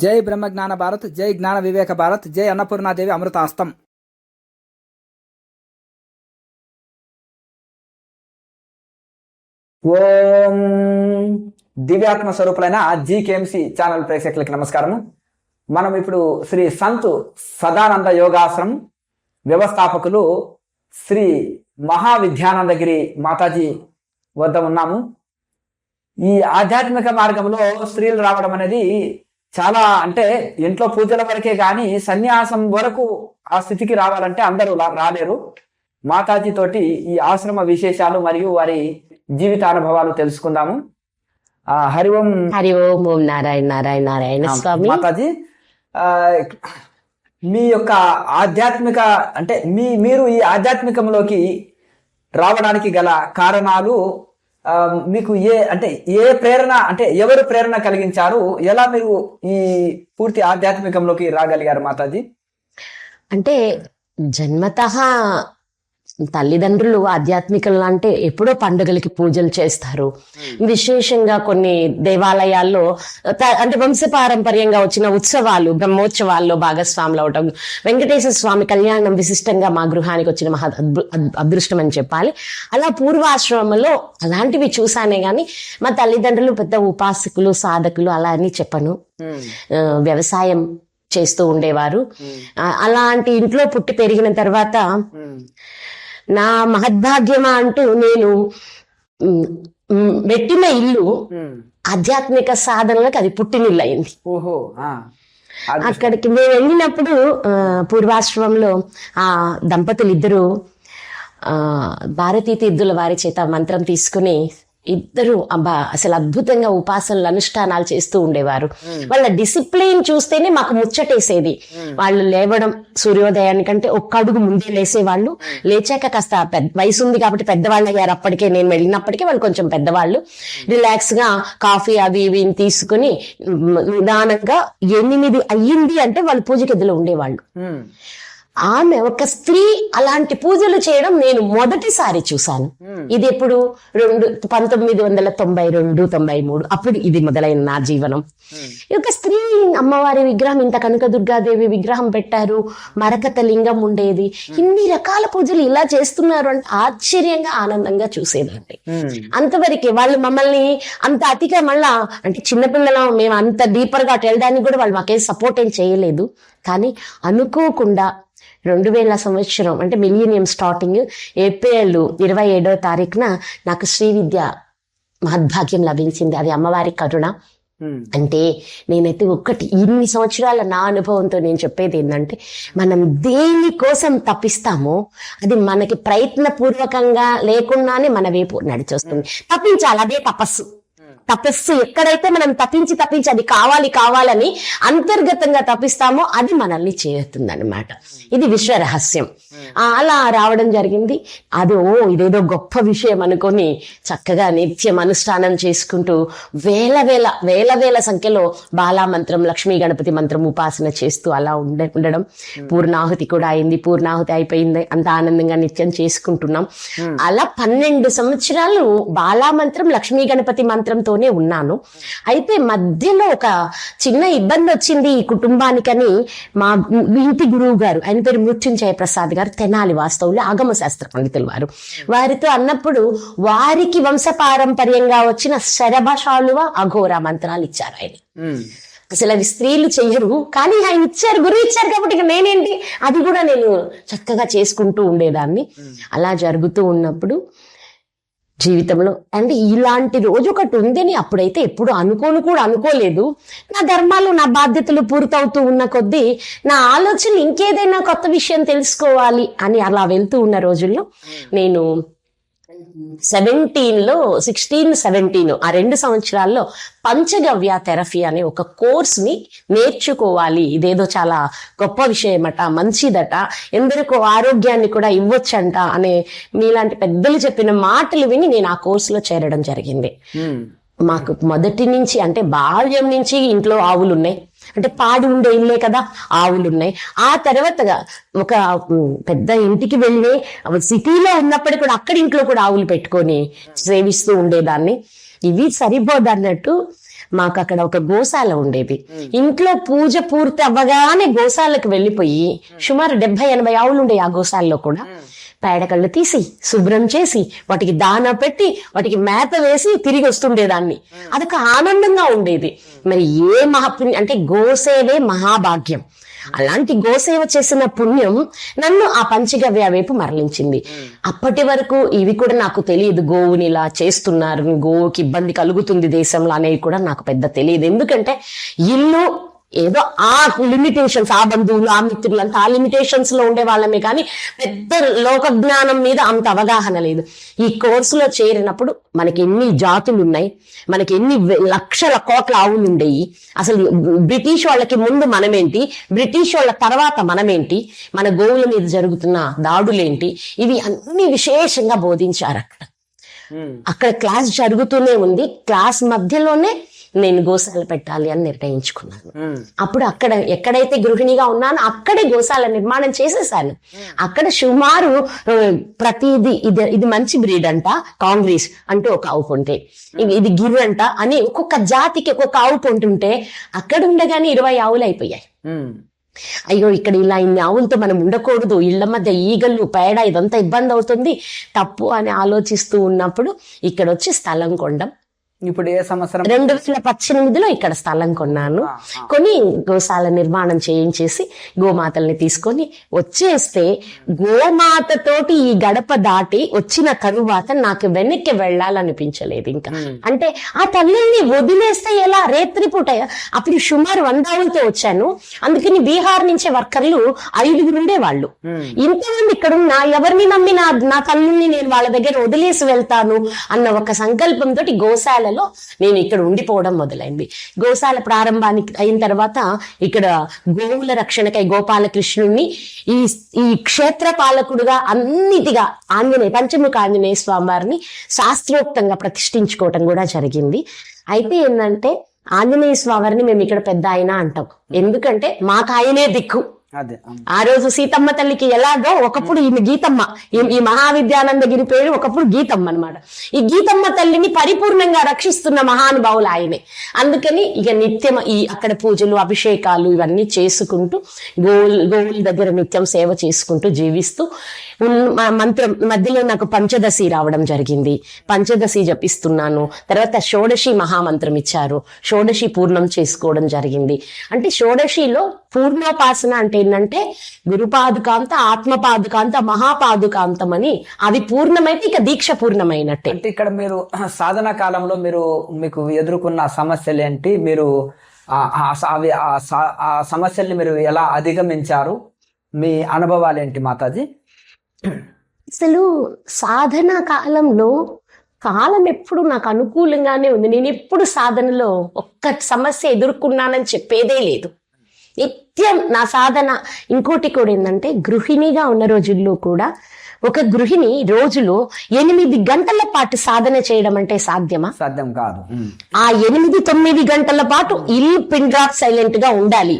జై బ్రహ్మజ్ఞాన భారత్, జై జ్ఞాన వివేక భారత్, జై అన్నపూర్ణాదేవి అమృతాస్తం. ఓం దివ్యాత్మ స్వరూపులైన జీకేఎంసీ ఛానల్ ప్రేక్షకులకి నమస్కారము. మనం ఇప్పుడు శ్రీ సంత్ సదానంద యోగాశ్రమం వ్యవస్థాపకులు శ్రీ మహావిద్యానందగిరి మాతాజీ వద్ద ఉన్నాము. ఈ ఆధ్యాత్మిక మార్గంలో స్త్రీలు రావడం అనేది చాలా, అంటే ఇంట్లో పూజల వరకే కానీ సన్యాసం వరకు ఆ స్థితికి రావాలంటే అందరూ రాలేరు. మాతాజీ తోటి ఈ ఆశ్రమ విశేషాలు మరియు వారి జీవితానుభవాలు తెలుసుకుందాము. హరి ఓం. హరి ఓం. ఓం నారాయణ నారాయణ నారాయణ స్వామి. మాతాజీ, మీ యొక్క ఆధ్యాత్మిక అంటే మీరు ఈ ఆధ్యాత్మికంలోకి రావడానికి గల కారణాలు, మీకు ఏ ప్రేరణ, అంటే ఎవరు ప్రేరణ కలిగించారు, ఎలా మీరు ఈ పూర్తి ఆధ్యాత్మికంలోకి రాగలిగారు మాతాజీ? అంటే జన్మతః తల్లిదండ్రులు ఆధ్యాత్మికలు అంటే ఎప్పుడో పండుగలకి పూజలు చేస్తారు. విశేషంగా కొన్ని దేవాలయాల్లో అంటే వంశపారంపర్యంగా వచ్చిన ఉత్సవాలు, బ్రహ్మోత్సవాల్లో భాగస్వాములు అవటం, వెంకటేశ్వర స్వామి కళ్యాణం విశిష్టంగా మా గృహానికి వచ్చిన మహా అదృష్టం అని చెప్పాలి. అలా పూర్వాశ్రమంలో అలాంటివి చూసానే గాని మా తల్లిదండ్రులు పెద్ద ఉపాసకులు, సాధకులు అలా అని చెప్పను. వ్యవసాయం చేస్తూ ఉండేవారు. అలాంటి ఇంట్లో పుట్టి పెరిగిన తర్వాత నా మహద్భాగ్యమా అంటూ నేను పెట్టిన ఇల్లు ఆధ్యాత్మిక సాధనలకు అది పుట్టినిల్లు అయింది. అక్కడికి మేము వెళ్ళినప్పుడు పూర్వాశ్రమంలో ఆ దంపతులు ఇద్దరు భారతీ తీర్థుల వారి చేత మంత్రం తీసుకుని ఇద్దరు అసలు అద్భుతంగా ఉపాసనలు అనుష్ఠానాలు చేస్తూ ఉండేవారు. వాళ్ళ డిసిప్లిన్ చూస్తేనే మాకు ముచ్చటేసేది. వాళ్ళు లేవడం సూర్యోదయానికంటే ఒక్క అడుగు ముందే లేసేవాళ్ళు. లేచాక కాస్త వయసు ఉంది కాబట్టి పెద్దవాళ్ళు అయ్యారు. అప్పటికే నేను వెళ్ళినప్పటికీ వాళ్ళు కొంచెం పెద్దవాళ్ళు. రిలాక్స్ గా కాఫీ అవి ఇవి తీసుకుని నిదానంగా 8 అయ్యింది అంటే వాళ్ళు పూజ గదిలో ఉండేవాళ్ళు. ఆమె ఒక స్త్రీ అలాంటి పూజలు చేయడం నేను మొదటిసారి చూశాను. ఇది ఎప్పుడు 1992-93 అప్పుడు ఇది మొదలైన నా జీవనం. ఈ యొక్క స్త్రీ అమ్మవారి విగ్రహం, ఇంత కనకదుర్గాదేవి విగ్రహం పెట్టారు, మరకత లింగం ఉండేది, ఇన్ని రకాల పూజలు ఇలా చేస్తున్నారు అంటే ఆశ్చర్యంగా ఆనందంగా చూసేదండి. అంతవరకే వాళ్ళు మమ్మల్ని అంత అతిగా మళ్ళా అంటే చిన్నపిల్లలం మేము అంత డీపర్ గా వెళ్ళడానికి కూడా వాళ్ళు మాకేం సపోర్ట్ ఏం చేయలేదు. కానీ అనుకోకుండా 2000 సంవత్సరం అంటే మిలీనియం స్టార్టింగ్ ఏప్రిల్ 27వ తారీఖున నాకు శ్రీ విద్య మహద్భాగ్యం లభించింది. అది అమ్మవారి కరుణ. అంటే నేనైతే ఇన్ని సంవత్సరాల నా అనుభవంతో నేను చెప్పేది ఏంటంటే, మనం దేనికోసం తప్పిస్తామో అది మనకి ప్రయత్నపూర్వకంగా లేకుండానే మన వైపు నడిచొస్తుంది. తప్పించాలి, అదే తపస్సు. తపస్సు ఎక్కడైతే మనం తప్పించి అది కావాలని అంతర్గతంగా తప్పిస్తామో అది మనల్ని చేరుతుందన్నమాట. ఇది విశ్వ రహస్యం. అలా రావడం జరిగింది. ఇదేదో గొప్ప విషయం అనుకొని చక్కగా నిత్యం అనుష్ఠానం చేసుకుంటూ వేల సంఖ్యలో బాలా మంత్రం, లక్ష్మీ గణపతి మంత్రం ఉపాసన చేస్తూ అలా ఉండడం. పూర్ణాహుతి కూడా అయింది. పూర్ణాహుతి అయిపోయింది. అంత ఆనందంగా నిత్యం చేసుకుంటున్నాం. అలా 12 సంవత్సరాలు బాలా మంత్రం, లక్ష్మీ గణపతి మంత్రంతోనే ఉన్నాను. అయితే మధ్యలో ఒక చిన్న ఇబ్బంది వచ్చింది ఈ కుటుంబానికని మా ఇంటి గురువు గారు, ఆయన పేరు మృత్యుంజయ ప్రసాద్ గారు, తెనాలి వాస్తవులు, ఆగమ శాస్త్ర పండితులు వారితో అన్నప్పుడు వారికి వంశపారంపర్యంగా వచ్చిన శరభశాలువ అఘోర మంత్రాలు ఇచ్చారు ఆయన. అసలు అవి స్త్రీలు చెయ్యరు, కానీ ఆయన ఇచ్చారు, గురువు ఇచ్చారు కాబట్టి నేనేంటి అది కూడా నేను చక్కగా చేసుకుంటూ ఉండేదాన్ని. అలా జరుగుతూ ఉన్నప్పుడు జీవితంలో అంటే ఇలాంటి రోజు ఒకటి ఉందని అప్పుడైతే ఎప్పుడు అనుకోలేదు. నా ధర్మాలు, నా బాధ్యతలు పూర్తవుతూ ఉన్న కొద్దీ నా ఆలోచన ఇంకేదైనా కొత్త విషయం తెలుసుకోవాలి అని అలా వెళ్తూ ఉన్న రోజుల్లో నేను 16-17 ఆ 2 సంవత్సరాల్లో పంచగవ్య థెరపీ అనే ఒక కోర్స్ని నేర్చుకోవాలి. ఇదేదో చాలా గొప్ప విషయమట, మంచిదట, ఎందరికో ఆరోగ్యాన్ని కూడా ఇవ్వచ్చంట అనే మీలాంటి పెద్దలు చెప్పిన మాటలు విని నేను ఆ కోర్సులో చేరడం జరిగింది. మాకు మొదటి నుంచి అంటే బాల్యం నుంచి ఇంట్లో ఆవులు ఉన్నాయి. అంటే పాడి ఉండే ఇల్లే కదా, ఆవులున్నాయి. ఆ తర్వాతగా ఒక పెద్ద ఇంటికి వెళ్ళి సిటీలో ఉన్నప్పటికీ కూడా అక్కడి ఇంట్లో కూడా ఆవులు పెట్టుకొని సేవిస్తూ ఉండేదాన్ని. ఇవి సరిపోదన్నట్టు మాకు అక్కడ ఒక గోశాల ఉండేది. ఇంట్లో పూజ పూర్తి అవ్వగానే గోశాలకు వెళ్ళిపోయి సుమారు 70-80 ఆవులు ఉండే ఆ గోశాలలో కూడా పేడకళ్ళు తీసి శుభ్రం చేసి వాటికి దాన పెట్టి వాటికి మేత వేసి తిరిగి వస్తుండేదాన్ని. అదొక ఆనందంగా ఉండేది. మరి ఏ మహాపుణ్యం అంటే గోసేవే మహాభాగ్యం. అలాంటి గోసేవ చేసిన పుణ్యం నన్ను ఆ పంచగవ్య వైపు మరలించింది. అప్పటి వరకు ఇవి కూడా నాకు తెలియదు, గోవుని ఇలా చేస్తున్నారు, గోవుకి ఇబ్బంది కలుగుతుంది దేశంలో అనేవి కూడా నాకు పెద్ద తెలియదు. ఎందుకంటే ఇల్లు ఏదో ఆ లిమిటేషన్స్, ఆ బంధువులు ఆ మిత్రులు అంతా ఆ లిమిటేషన్స్ లో ఉండే వాళ్ళమే కానీ పెద్ద లోక జ్ఞానం మీద అంత అవగాహన లేదు. ఈ కోర్సులో చేరినప్పుడు మనకి ఎన్ని జాతులు ఉన్నాయి, మనకి ఎన్ని లక్షల కోట్ల ఆవులు ఉండేవి, అసలు బ్రిటిష్ వాళ్ళకి ముందు మనమేంటి, బ్రిటిష్ వాళ్ళ తర్వాత మనమేంటి, మన గోవుల మీద జరుగుతున్న దాడులేంటి, ఇవి అన్ని విశేషంగా బోధించారు. అక్కడ క్లాస్ జరుగుతూనే ఉంది. క్లాస్ మధ్యలోనే నేను గోశాల పెట్టాలి అని నిర్ణయించుకున్నాను. అప్పుడు అక్కడ ఎక్కడైతే గృహిణిగా ఉన్నానో అక్కడే గోశాల నిర్మాణం చేసేసాను. అక్కడ సుమారు ప్రతిది ఇది మంచి బ్రీడ్ అంట, కాంగ్రెస్ అంటూ ఒక ఆవు పొంటే, ఇది గిర్ అంట అని ఒక్కొక్క జాతికి ఒక్కొక్క ఆవు పొంటుంటే అక్కడ ఉండగానే 20 ఆవులు అయిపోయాయి. అయ్యో ఇక్కడ ఇలా ఇన్ని ఆవులతో మనం ఉండకూడదు, ఇళ్ల మధ్య ఈగలు పేడ ఇదంతా ఇబ్బంది అవుతుంది, తప్పు అని ఆలోచిస్తూ ఉన్నప్పుడు ఇక్కడ వచ్చి స్థలం కొనడం. ఇప్పుడు ఏ సంవత్సరం? 2018లో ఇక్కడ స్థలం కొన్నాను. కొని గోశాల నిర్మాణం చేయించేసి గోమాతల్ని తీసుకొని వచ్చేస్తే, గోమాతతోటి ఈ గడప దాటి వచ్చిన తరువాత నాకు వెనక్కి వెళ్ళాలనిపించలేదు ఇంకా. అంటే ఆ తల్లిని వదిలేస్తే ఎలా, రేత్రిపూట అప్పుడు సుమారు 100 ఆవులతో వచ్చాను. అందుకని బీహార్ నుంచే వర్కర్లు 5 ఉండేవాళ్ళు. ఇంతమంది ఇక్కడున్నా ఎవరిని నమ్మి నా తల్లిని నేను వాళ్ళ దగ్గర వదిలేసి వెళ్తాను అన్న ఒక సంకల్పంతో గోశాల నేను ఇక్కడ ఉండిపోవడం మొదలైంది. గోశాల ప్రారంభానికి అయిన తర్వాత ఇక్కడ గోవుల రక్షణకై గోపాలకృష్ణుణ్ణి ఈ క్షేత్ర పాలకుడుగా అన్నిటిగా పంచముఖ ఆంజనేయ స్వామి వారిని శాస్త్రోక్తంగా ప్రతిష్ఠించుకోవటం కూడా జరిగింది. అయితే ఏంటంటే ఆంజనేయ స్వామి వారిని మేము ఇక్కడ పెద్ద ఆయన అంటాం, ఎందుకంటే మాకు ఆయనే దిక్కు. ఆ రోజు సీతమ్మ తల్లికి ఎలాగో ఒకప్పుడు ఈమె గీతమ్మ, ఈ మహావిద్యానందగిరి పేరు ఒకప్పుడు గీతమ్మ అనమాట. ఈ గీతమ్మ తల్లిని పరిపూర్ణంగా రక్షిస్తున్న మహానుభావులు ఆయనే. అందుకని ఇక నిత్యం అక్కడ పూజలు అభిషేకాలు ఇవన్నీ చేసుకుంటూ గోవుల దగ్గర నిత్యం సేవ చేసుకుంటూ జీవిస్తూ మంత్రం మధ్యలో నాకు పంచదశి రావడం జరిగింది. పంచదశి జపిస్తున్నాను. తర్వాత షోడశి మహామంత్రం ఇచ్చారు, షోడశి పూర్ణం చేసుకోవడం జరిగింది. అంటే షోడశిలో పూర్ణోపాసన అంటే ఏంటంటే గురుపాదుకాంత, ఆత్మపాదుకాంత, మహాపాదుకాంతం అని అవి పూర్ణమైతే ఇక దీక్ష పూర్ణమైనట్టే. అంటే ఇక్కడ మీరు సాధన కాలంలో మీకు ఎదుర్కొన్న సమస్యలు ఏంటి, మీరు ఆ సమస్యల్ని మీరు ఎలా అధిగమించారు, మీ అనుభవాలు ఏంటి మాతాజీ? అసలు సాధన కాలంలో కాలం ఎప్పుడు నాకు అనుకూలంగానే ఉంది. నేను ఎప్పుడు సాధనలో ఒక్క సమస్య ఎదుర్కొన్నానని చెప్పేదే లేదు. నిత్యం నా సాధన. ఇంకోటి కూడా ఏంటంటే గృహిణిగా ఉన్న రోజుల్లో కూడా ఒక గృహిణి రోజులో 8 గంటల పాటు సాధన చేయడం అంటే సాధ్యమా? సాధ్యం కాదు. ఆ 8-9 గంటల పాటు ఇల్లు పిన్ డ్రాప్ సైలెంట్ గా ఉండాలి.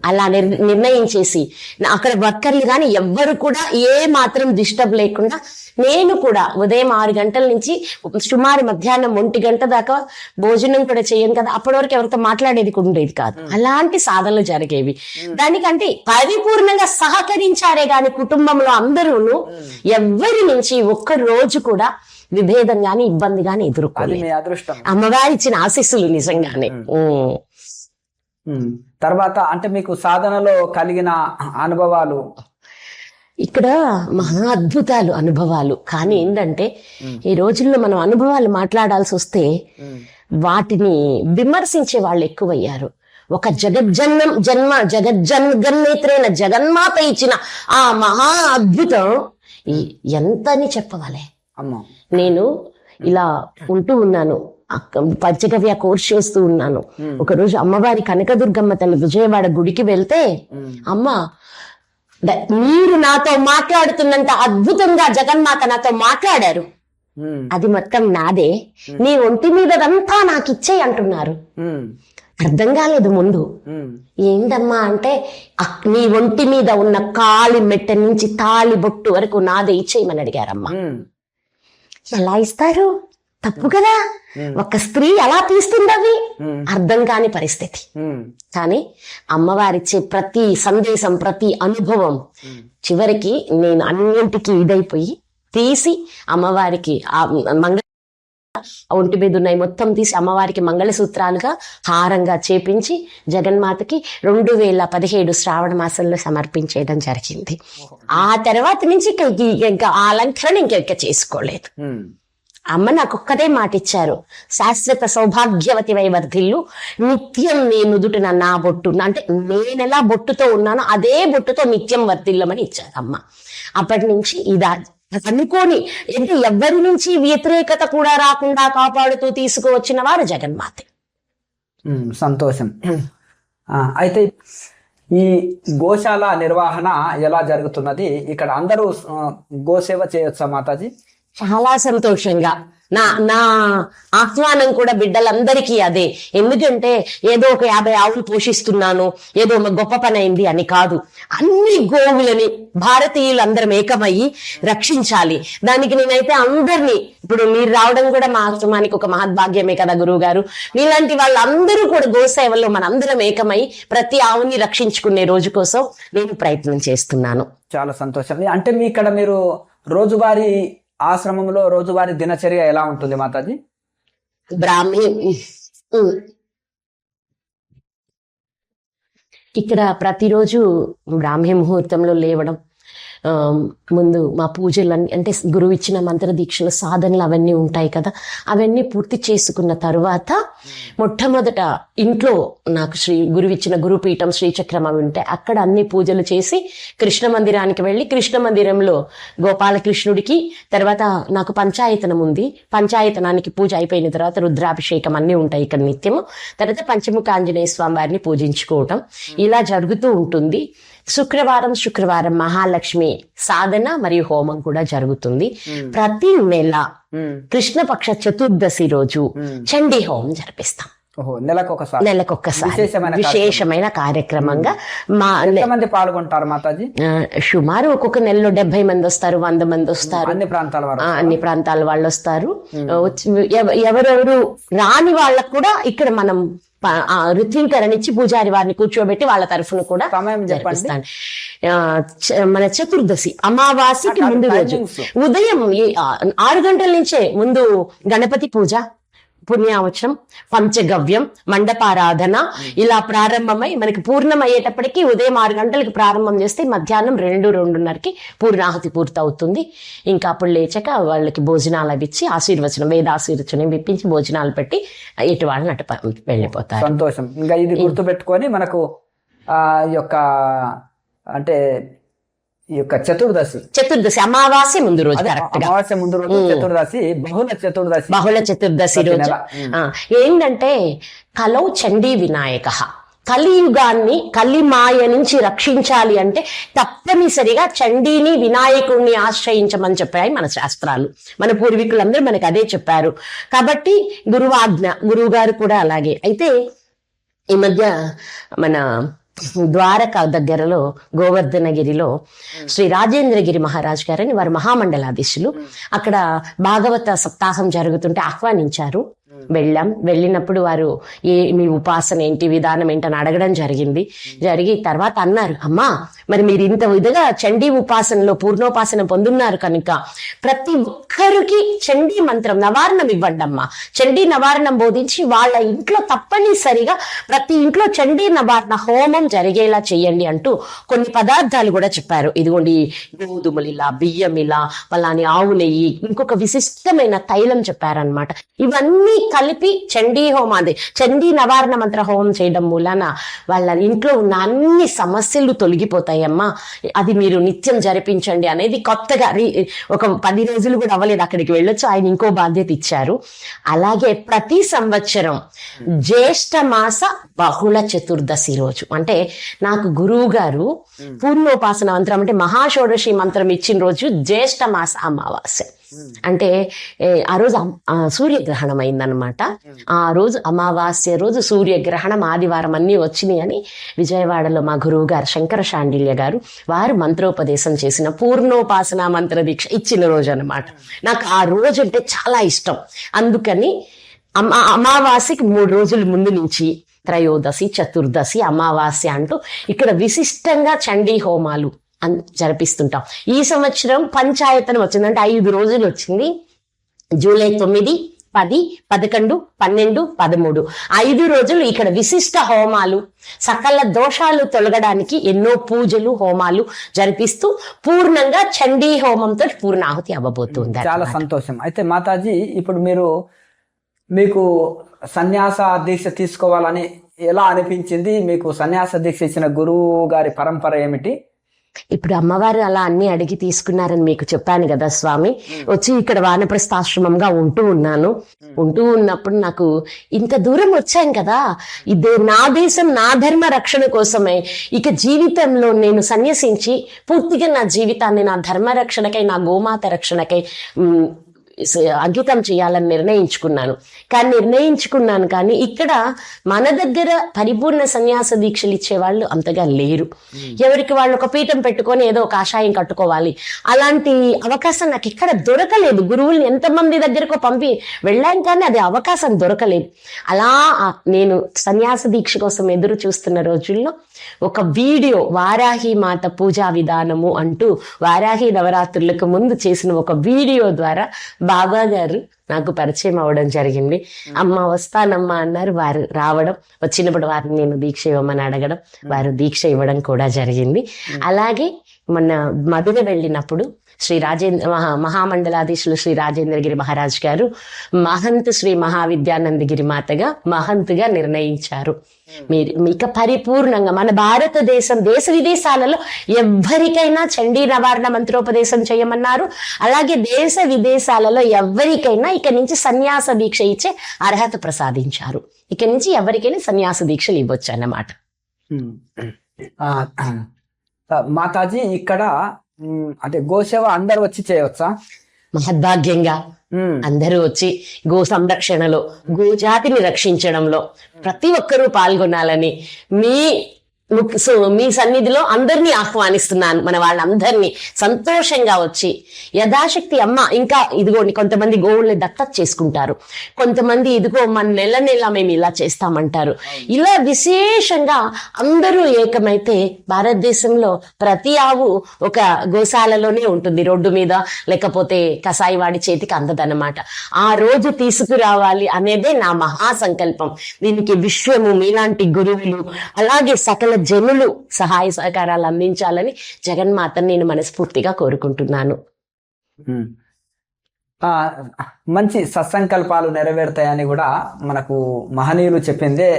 అలా నిర్ణయించేసి అక్కడ వర్కర్లు కానీ ఎవ్వరు కూడా ఏ మాత్రం డిస్టర్బ్ లేకుండా, నేను కూడా ఉదయం 6 గంటల నుంచి సుమారు మధ్యాహ్నం 1 గంట దాకా భోజనం కూడా చేయను కదా. అప్పటి వరకు ఎవరితో మాట్లాడేది కూడా ఉండేది కాదు. అలాంటి సాధనలు జరిగేవి. దానికంటే పరిపూర్ణంగా సహకరించారే గాని కుటుంబంలో అందరూ ఎవ్వరి నుంచి ఒక్క రోజు కూడా విభేదం గాని ఇబ్బంది గాని ఎదుర్కోలేదు. అమ్మవారి ఇచ్చిన ఆశీస్సులు నిజంగానే. తర్వాత అంటే మీకు సాధనలో కలిగిన అనుభవాలు? ఇక్కడ మహా అద్భుతాలు అనుభవాలు. కానీ ఏంటంటే ఈ రోజుల్లో మనం అనుభవాలు మాట్లాడాల్సి వస్తే వాటిని విమర్శించే వాళ్ళు ఎక్కువయ్యారు. ఒక జగజ్జన్నేత్రైన జగన్మాత ఇచ్చిన ఆ మహా అద్భుతం ఎంత అని చెప్పవాలి. నేను ఇలా ఉంటూ ఉన్నాను, పంచగవ్య కోర్స్ చేస్తూ ఉన్నాను. ఒకరోజు అమ్మవారి కనకదుర్గమ్మ తల్లి విజయవాడ గుడికి వెళ్తే, అమ్మ మీరు నాతో మాట్లాడుతున్నంత అద్భుతంగా జగన్మాత నాతో మాట్లాడారు, అది మొత్తం నాదే, నీ ఒంటి మీదంతా నాకు ఇచ్చేయి అంటున్నారు. అర్థం కాలేదు ముందు. ఏంటమ్మా అంటే, నీ ఒంటి మీద ఉన్న కాలి మెట్ట నుంచి తాళి బొట్టు వరకు నాదే ఇచ్చేయమని అడిగారమ్మా. ఎలా ఇస్తారు? తప్పు కదా. ఒక స్త్రీ ఎలా తీస్తుంది అవి అర్థం కాని పరిస్థితి. కానీ అమ్మవారిచ్చే ప్రతి సందేశం, ప్రతి అనుభవం చివరికి నేను అన్నింటికి ఇదైపోయి తీసి అమ్మవారికి ఒంటి మీద ఉన్నాయి మొత్తం తీసి అమ్మవారికి మంగళసూత్రాలుగా హారంగా చేపించి జగన్మాతకి 2017 శ్రావణ మాసంలో సమర్పించేయడం జరిగింది. ఆ తర్వాత నుంచి ఇంకా ఆ అలంకరణ ఇంకా చేసుకోలేదు. అమ్మ నాకు ఒక్కదే మాట ఇచ్చారు, శాశ్వత సౌభాగ్యవతి వర్ధిల్లు, నిత్యం నీ నుదుటిన నా బొట్టు, అంటే నేనెలా బొట్టుతో ఉన్నానో అదే బొట్టుతో నిత్యం వర్ధిల్లమని ఇచ్చారు అమ్మ. అప్పటి నుంచి ఇది అనుకోని, అంటే ఎవ్వరి నుంచి వ్యతిరేకత కూడా రాకుండా కాపాడుతూ తీసుకువచ్చిన వారు జగన్మాత. సంతోషం. అయితే ఈ గోశాల నిర్వహణ ఎలా జరుగుతున్నది? ఇక్కడ అందరూ గోసేవ చేయొచ్చా మాతాజీ? చాలా సంతోషంగా నా ఆహ్వానం కూడా బిడ్డలందరికీ అదే. ఎందుకంటే ఏదో ఒక 50 ఆవులు పోషిస్తున్నాను, ఏదో గొప్ప పని అయింది అని కాదు. అన్ని గోవులని భారతీయులందరం ఏకమయ్యి రక్షించాలి. దానికి నేనైతే అందరినీ, ఇప్పుడు మీరు రావడం కూడా మా ఆశ్రమానికి ఒక మహద్భాగ్యమే కదా గురువు గారు. మీలాంటి వాళ్ళందరూ కూడా గోసేవలో మనందరం ఏకమై ప్రతి ఆవుని రక్షించుకునే రోజు కోసం నేను ప్రయత్నం చేస్తున్నాను. చాలా సంతోషం. అంటే మీ ఇక్కడ మీరు రోజువారీ ఆశ్రమంలో రోజువారీ దినచర్య ఎలా ఉంటుంది మాతాజీ? ఇక్కడ ప్రతిరోజు బ్రాహ్మీ ముహూర్తంలో లేవడం, ముందు మా పూజలన్నీ, అంటే గురువు ఇచ్చిన మంత్ర దీక్షలు, సాధనలు అవన్నీ ఉంటాయి కదా, అవన్నీ పూర్తి చేసుకున్న తరువాత మొట్టమొదట ఇంట్లో నాకు గురువు ఇచ్చిన గురుపీఠం శ్రీచక్రం అవి ఉంటే అక్కడ అన్ని పూజలు చేసి కృష్ణ మందిరానికి వెళ్ళి, కృష్ణ మందిరంలో గోపాలకృష్ణుడికి, తర్వాత నాకు పంచాయతనం ఉంది, పంచాయతనానికి పూజ అయిపోయిన తర్వాత రుద్రాభిషేకం అన్నీ ఉంటాయి ఇక్కడ నిత్యము. తర్వాత పంచముఖ ఆంజనేయ స్వామి వారిని పూజించుకోవటం ఇలా జరుగుతూ ఉంటుంది. శుక్రవారం మహాలక్ష్మి సాధన మరియు హోమం కూడా జరుగుతుంది. ప్రతి నెల కృష్ణపక్ష చతుర్దశి రోజు చండీ హోమం జరిపిస్తాం. నెలకొకసారి విశేషమైన కార్యక్రమంగా. మంది పాల్గొంటారు మాతాజీ? సుమారు ఒక్కొక్క నెలలో 70 మంది వస్తారు, 100 మంది వస్తారు. అన్ని ప్రాంతాల వాళ్ళు వస్తారు. ఎవరెవరు రాని వాళ్ళకు కూడా ఇక్కడ మనం రుద్రీకరణ ఇచ్చి పూజారి వారిని కూర్చోబెట్టి వాళ్ళ తరఫున కూడా జరిపిస్తాను. మన చతుర్దశి అమావాస్యకి ముందు రోజు ఉదయం 6 గంటల నుంచే ముందు గణపతి పూజ, పుణ్యావచనం, పంచగవ్యం, మండపారాధన ఇలా ప్రారంభమై మనకి పూర్ణం అయ్యేటప్పటికి ఉదయం 6 గంటలకు ప్రారంభం చేస్తే మధ్యాహ్నం 2-2:30కి పూర్ణాహుతి పూర్తవుతుంది. ఇంకా అప్పుడు లేచాక వాళ్ళకి భోజనాలు అవి ఇచ్చి ఆశీర్వచనం, వేదాశీర్వచనం ఇప్పించి భోజనాలు పెట్టి ఇటు వాళ్ళని అటు వెళ్ళిపోతారు. సంతోషం. ఇంకా ఇది గుర్తుపెట్టుకొని మనకు ఈ యొక్క చతుర్దశి అమావాస్య ముందు రోజు, చతుర్దశి బహుళ చతుర్దశి రోజు ఏంటంటే కలౌ చండీ వినాయక, కలియుగాన్ని కలిమాయ నుంచి రక్షించాలి అంటే తప్పనిసరిగా చండీని వినాయకుడిని ఆశ్రయించమని చెప్పాయి మన శాస్త్రాలు. మన పూర్వీకులందరూ మనకు అదే చెప్పారు. కాబట్టి గురువాజ్ఞ, గురువు గారు కూడా అలాగే. అయితే ఈ మధ్య మన ద్వారకా దగ్గరలో గోవర్ధనగిరిలో శ్రీ రాజేంద్రగిరి మహారాజ్ గారని వారు మహామండలాధీశులు. అక్కడ భాగవత సప్తాహం జరుగుతుంటే ఆహ్వానించారు. వెళ్ళినప్పుడు వారు మీ ఉపాసన ఏంటి, విధానం ఏంటని అడగడం జరిగి తర్వాత అన్నారు, అమ్మా మరి మీరు ఇంత విధంగా చండీ ఉపాసనలో పూర్ణోపాసన పొందున్నారు కనుక ప్రతి ఒక్కరికి చండీ మంత్రం నవారణం ఇవ్వండి అమ్మా. చండీ నవారణం బోధించి వాళ్ళ ఇంట్లో తప్పనిసరిగా ప్రతి ఇంట్లో చండీ నవారణ హోమం జరిగేలా చెయ్యండి అంటూ కొన్ని పదార్థాలు కూడా చెప్పారు. ఇదిగోండి గోధుమలు ఇలా, బియ్యం ఇలా, పలాని ఆవు నెయ్యి, ఇంకొక విశిష్టమైన తైలం చెప్పారనమాట. ఇవన్నీ కలిపి చండీ హోమాది, చండీ నవారణ మంత్ర హోమం చేయడం మూలన వాళ్ళ ఇంట్లో ఉన్న అన్ని సమస్యలు తొలగిపోతాయమ్మా, అది మీరు నిత్యం జరిపించండి అనేది కొత్తగా ఒక 10 రోజులు కూడా అవ్వలేదు అక్కడికి వెళ్ళొచ్చు. ఆయన ఇంకో బాధ్యత ఇచ్చారు. అలాగే ప్రతి సంవత్సరం జ్యేష్ఠ మాస బహుళ చతుర్దశి రోజు, అంటే నాకు గురువు గారు పూర్ణోపాసన మంత్రం అంటే మహాషోడశి మంత్రం ఇచ్చిన రోజు జ్యేష్ఠ మాస అమావాస్య. అంటే ఆ రోజు సూర్యగ్రహణం అయిందనమాట. ఆ రోజు అమావాస్య రోజు సూర్యగ్రహణం, ఆదివారం అన్నీ వచ్చినాయి అని విజయవాడలో మా గురువు గారు శంకర శాండిల్య గారు వారు మంత్రోపదేశం చేసిన పూర్ణోపాసన మంత్ర దీక్ష ఇచ్చిన రోజు అనమాట. నాకు ఆ రోజు అంటే చాలా ఇష్టం. అందుకని అమావాస్యకి 3 రోజుల ముందు నుంచి త్రయోదశి, చతుర్దశి, అమావాస్య అంటూ ఇక్కడ విశిష్టంగా చండీ హోమాలు జరిపిస్తుంటాం. ఈ సంవత్సరం పంచాయతనం వచ్చింది, అంటే 5 రోజులు వచ్చింది. జూలై 9, 10, 11, 12, 13 5 రోజులు ఇక్కడ విశిష్ట హోమాలు, సకల దోషాలు తొలగడానికి ఎన్నో పూజలు, హోమాలు జరిపిస్తూ పూర్ణంగా చండీ హోమంతో పూర్ణాహుతి అవ్వబోతుంది. చాలా సంతోషం. అయితే మాతాజీ, ఇప్పుడు మీకు సన్యాస దీక్ష తీసుకోవాలని ఎలా అనిపించింది? మీకు సన్యాస దీక్ష ఇచ్చిన గురువు గారి పరంపర ఏమిటి? ఇప్పుడు అమ్మవారు అలా అన్ని అడిగి తీసుకున్నారని మీకు చెప్పాను కదా స్వామి. వచ్చి ఇక్కడ వానప్రస్థాశ్రమంగా ఉంటూ ఉన్నప్పుడు నాకు ఇంత దూరం వచ్చాం కదా, ఇదే నా దేశం, నా ధర్మ రక్షణ కోసమే ఇక జీవితంలో నేను సన్యసించి పూర్తిగా నా జీవితాన్ని నా ధర్మ రక్షణకై, నా గోమాత రక్షణకై అంకితం చేయాలని నిర్ణయించుకున్నాను. కానీ ఇక్కడ మన దగ్గర పరిపూర్ణ సన్యాస దీక్షలు ఇచ్చే వాళ్ళు అంతగా లేరు. ఎవరికి వాళ్ళు ఒక పీఠం పెట్టుకొని ఏదో ఒక కాషాయం కట్టుకోవాలి, అలాంటి అవకాశం నాకు ఇక్కడ దొరకలేదు. గురువుల్ని ఎంతమంది దగ్గరకు పంపి వెళ్ళాం కానీ అది అవకాశం దొరకలేదు. అలా నేను సన్యాస దీక్ష కోసం ఎదురు చూస్తున్న రోజుల్లో ఒక వీడియో, వారాహి మాత పూజా విధానము అంటూ వారాహి నవరాత్రులకు ముందు చేసిన ఒక వీడియో ద్వారా బాబా గారు నాకు పరిచయం అవ్వడం జరిగింది. అమ్మ వస్తానమ్మా అన్నారు. వారు రావడం, వచ్చినప్పుడు వారిని నేను దీక్ష ఇవ్వమని అడగడం, వారు దీక్ష ఇవ్వడం కూడా జరిగింది. అలాగే మొన్న మధుర వెళ్ళినప్పుడు మహామండలాధీశులు శ్రీ రాజేంద్రగిరి మహారాజ్ గారు మహంత్ శ్రీ మహావిద్యానందగిరి మాతగా మహంత్గా నిర్ణయించారు. మీరు ఇక పరిపూర్ణంగా మన భారతదేశం దేశ విదేశాలలో ఎవ్వరికైనా చండీ నివారణ మంత్రోపదేశం చేయమన్నారు. అలాగే దేశ విదేశాలలో ఎవరికైనా ఇక నుంచి సన్యాస దీక్ష ఇచ్చే అర్హత ప్రసాదించారు. ఇక నుంచి ఎవరికైనా సన్యాస దీక్షలు ఇవ్వచ్చు అన్నమాట. మాతాజీ, ఇక్కడ అంటే గోసేవ అందరు వచ్చి చేయవచ్చా? మహద్భాగ్యంగా అందరూ వచ్చి గో సంరక్షణలో, గోజాతిని రక్షించడంలో ప్రతి ఒక్కరూ పాల్గొనాలని మీ సన్నిధిలో అందరినీ ఆహ్వానిస్తున్నాను. మన వాళ్ళందరినీ సంతోషంగా వచ్చి యథాశక్తి అమ్మ, ఇంకా ఇదిగోండి కొంతమంది గోవుల్ని దత్తత చేసుకుంటారు, కొంతమంది ఇదిగో మన నెల మేము ఇలా చేస్తామంటారు. ఇలా విశేషంగా అందరూ ఏకమైతే భారతదేశంలో ప్రతి ఆవు ఒక గోశాలలోనే ఉంటుంది, రోడ్డు మీద లేకపోతే కసాయి వాడి చేతికి అందదన్నమాట. ఆ రోజు తీసుకురావాలి అనేదే నా మహాసంకల్పం. దీనికి విశ్వము, మీలాంటి గురువులు, అలాగే సకల జనులు సహాయ సహకారాలు అందించాలని జగన్మాతను నేను మనస్ఫూర్తిగా కోరుకుంటున్నాను. మంచి సత్సంకల్పాలు నెరవేరుతాయని కూడా మనకు మహనీయులు చెప్పిందే.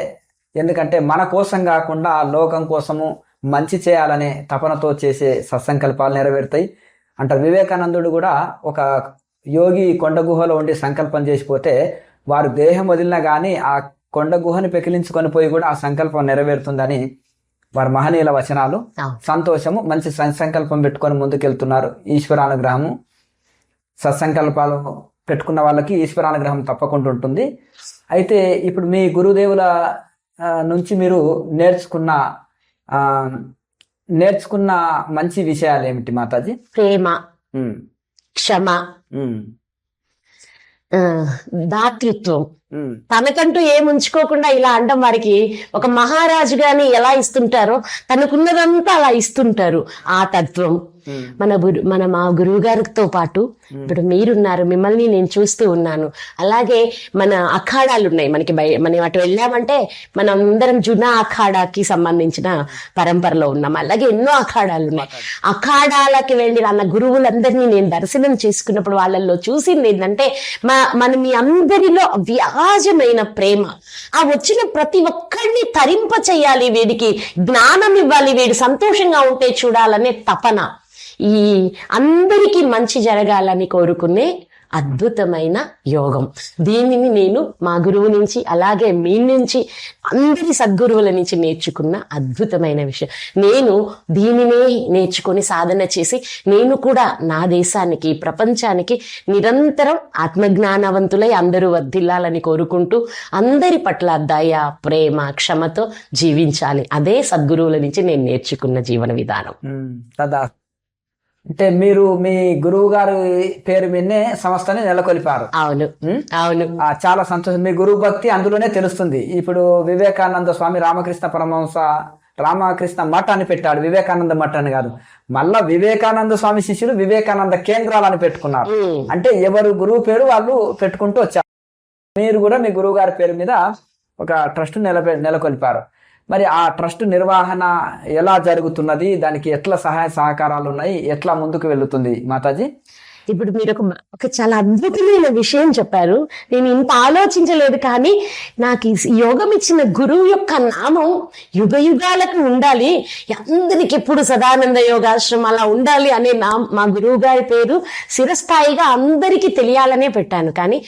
ఎందుకంటే మన కోసం కాకుండా లోకం కోసము మంచి చేయాలనే తపనతో చేసే సత్సంకల్పాలు నెరవేరుతాయి అంటారు. వివేకానందుడు కూడా ఒక యోగి కొండ గుహలో ఉండి సంకల్పం చేసిపోతే వారు దేహం వదిలినా కానీ ఆ కొండ గుహని పెకిలించుకొని పోయి కూడా ఆ సంకల్పం నెరవేరుతుందని వారి మహనీయుల వచనాలు. సంతోషము. మంచి సంకల్పం పెట్టుకొని ముందుకెళ్తున్నారు. ఈశ్వరానుగ్రహము, సత్సంకల్పాలు పెట్టుకున్న వాళ్ళకి ఈశ్వరానుగ్రహం తప్పకుండా ఉంటుంది. అయితే ఇప్పుడు మీ గురుదేవుల నుంచి మీరు నేర్చుకున్న మంచి విషయాలు ఏమిటి మాతాజీ? ప్రేమ, క్షమ, దాతృత్వం, తనకంటూ ఏముంచుకోకుండా ఇలా అంటాం. వారికి ఒక మహారాజు గాని ఎలా ఇస్తుంటారో తనకున్నదంతా అలా ఇస్తుంటారు. ఆ తత్వం మా గురువు గారితో పాటు ఇప్పుడు మీరున్నారు, మిమ్మల్ని నేను చూస్తూ ఉన్నాను. అలాగే మన అఖాడాలు ఉన్నాయి మనకి. మనం అటు వెళ్ళామంటే మనం అందరం జునా అఖాడాకి సంబంధించిన పరంపరలో ఉన్నాం. అలాగే ఎన్నో అఖాడాలు ఉన్నాయి. అఖాడాలకి వెళ్ళి అన్న గురువులందరినీ నేను దర్శనం చేసుకున్నప్పుడు వాళ్ళల్లో చూసింది ఏంటంటే మీ అందరిలో వ్యాజమైన ప్రేమ. ఆ వచ్చిన ప్రతి ఒక్కరిని తరింప చేయాలి, వీడికి జ్ఞానం ఇవ్వాలి, వీడు సంతోషంగా ఉంటే చూడాలనే తపన, ఈ అందరికీ మంచి జరగాలని కోరుకునే అద్భుతమైన యోగం. దీనిని నేను మా గురువు నుంచి, అలాగే మీ నుంచి, అందరి సద్గురువుల నుంచి నేర్చుకున్న అద్భుతమైన విషయం. నేను దీనినే నేర్చుకొని సాధన చేసి నేను కూడా నా దేశానికి, ప్రపంచానికి నిరంతరం ఆత్మజ్ఞానవంతులై అందరూ వర్ధిల్లాలని కోరుకుంటూ అందరి పట్ల దయ, ప్రేమ, క్షమతో జీవించాలి. అదే సద్గురువుల నుంచి నేను నేర్చుకున్న జీవన విధానం. కదా. అంటే మీరు మీ గురువు గారి పేరు మీదనే సంస్థని నెలకొల్పారు. అవును, అవును. చాలా సంతోషం. మీ గురువు భక్తి అందులోనే తెలుస్తుంది. ఇప్పుడు వివేకానంద స్వామి రామకృష్ణ పరమహంస రామకృష్ణ మఠ్ అని పెట్టాడు, వివేకానంద మఠ్ అని కాదు. మళ్ళా వివేకానంద స్వామి శిష్యులు వివేకానంద కేంద్రాలని పెట్టుకున్నారు. అంటే ఎవరు గురువు పేరు వాళ్ళు పెట్టుకుంటూ వచ్చారు. మీరు కూడా మీ గురువు గారి పేరు మీద ఒక ట్రస్ట్ నెలకొల్పారు. మరి ఆ ట్రస్ట్ నిర్వహణ ఎలా జరుగుతున్నది, దానికి ఎట్లా సహాయ సహకారాలు ఉన్నాయి, ఎట్లా ముందుకు వెళ్తుంది మాతాజీ? ఇప్పుడు మీరు ఒక చాలా అద్భుతమైన విషయం చెప్పారు. నేను ఇంత ఆలోచించలేదు, కానీ నాకు ఈ యోగం ఇచ్చిన గురువు యొక్క నామం యుగ యుగాలకు ఉండాలి, అందరికి ఎప్పుడు సదానంద యోగాశ్రమం అలా ఉండాలి అనే మా గురువు గారి పేరు చిరస్థాయిగా అందరికీ తెలియాలనే పెట్టాను. కానీ